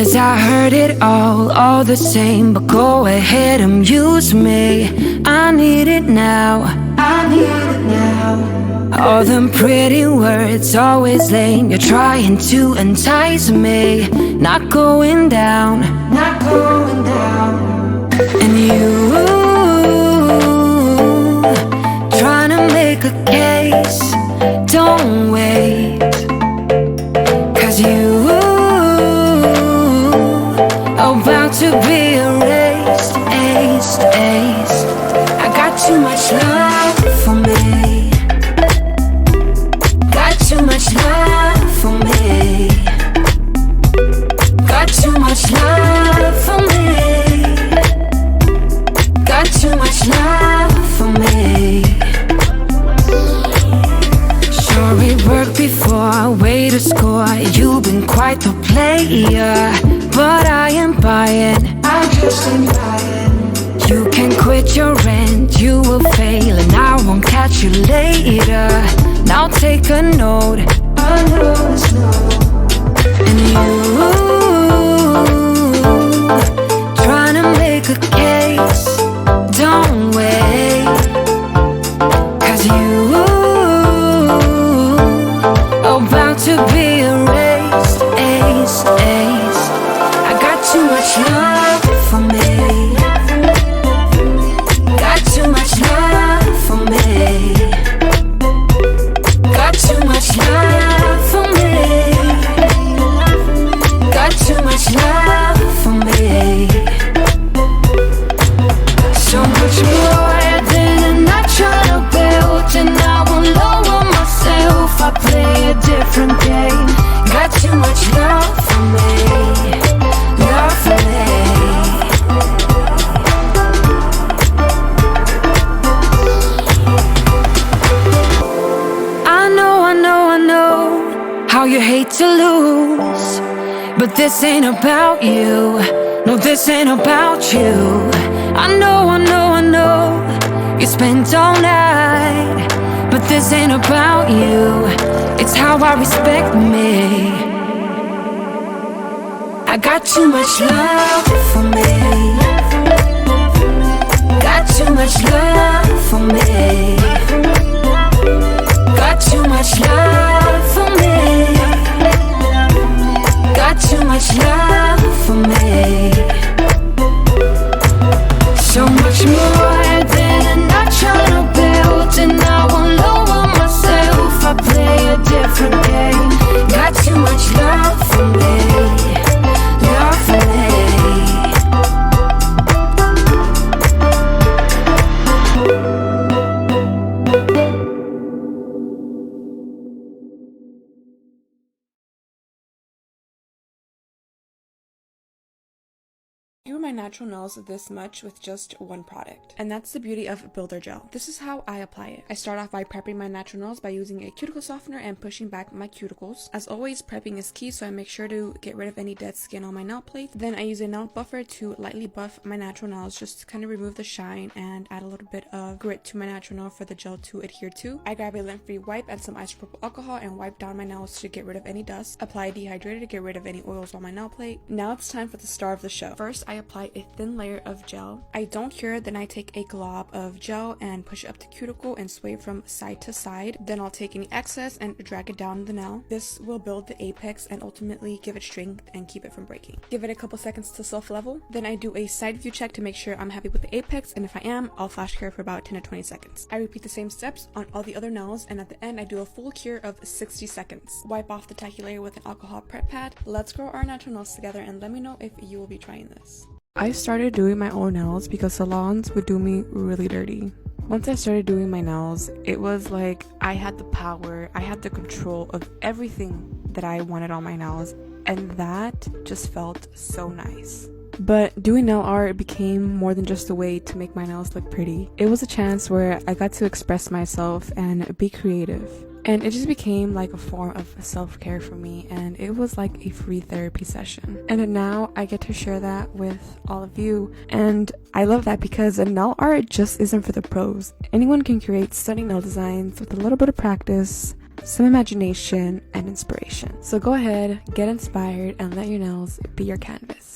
'Cause I heard it all the same. But go ahead, amuse me. I need it now, I need it now. All them pretty words, always lame. You're trying to entice me. Not going down, not going down. And you trying to make a case. Don't wait, 'cause you about to be erased, aced, aced. I got too much love for me. Got too much love for me. Got too much love for me. Got too much love for me. Sure it worked before, way to score. You've been quite the player, but I am buying, I just ain't buying. You can quit your rent, you will fail, and I won't catch you later. Now take a note, a note. And you trying to make a case. Don't wait, 'cause you about to be erased, aced, aced. I got too much love for me. Got too much love for me. Got too much love for me. Got too much love for me. So much more than a natural build, and I won't lower myself. I play a different game. Got too much love for me. Love for me. I know how you hate to lose, but this ain't about you. No, this ain't about you. I know you spent all night, but this ain't about you. It's how I respect me. I got too much love for me. Got too much love for me. Got too much love for me. Got too much love for me. So much more than a natural build, and I won't lower myself. I play a different game. Got too much love for me. Love for me. I grew my natural nails this much with just one product, and that's the beauty of builder gel. This is how I apply it. I start off by prepping my natural nails by using a cuticle softener and pushing back my cuticles. As always, prepping is key, so I make sure to get rid of any dead skin on my nail plate. Then I use a nail buffer to lightly buff my natural nails, just to kind of remove the shine and add a little bit of grit to my natural nail for the gel to adhere to. I grab a lint-free wipe and some isopropyl alcohol and wipe down my nails to get rid of any dust. Apply dehydrator to get rid of any oils on my nail plate. Now it's time for the star of the show. First, I apply a thin layer of gel. I don't cure, then I take a glob of gel and push it up the cuticle and sway from side to side. Then I'll take any excess and drag it down the nail. This will build the apex and ultimately give it strength and keep it from breaking. Give it a couple seconds to self-level. Then I do a side view check to make sure I'm happy with the apex, and if I am, I'll flash cure for about 10 to 20 seconds. I repeat the same steps on all the other nails, and at the end I do a full cure of 60 seconds. Wipe off the tacky layer with an alcohol prep pad. Let's grow our natural nails together, and let me know if you will be trying this. I started doing my own nails because salons would do me really dirty. Once I started doing my nails, it was like I had the power, I had the control of everything that I wanted on my nails, and that just felt so nice. But doing nail art became more than just a way to make my nails look pretty. It was a chance where I got to express myself and be creative. And it just became like a form of self-care for me, and it was like a free therapy session. And now I get to share that with all of you, and I love that because nail art just isn't for the pros. Anyone can create stunning nail designs with a little bit of practice, some imagination and inspiration. So go ahead, get inspired, and let your nails be your canvas.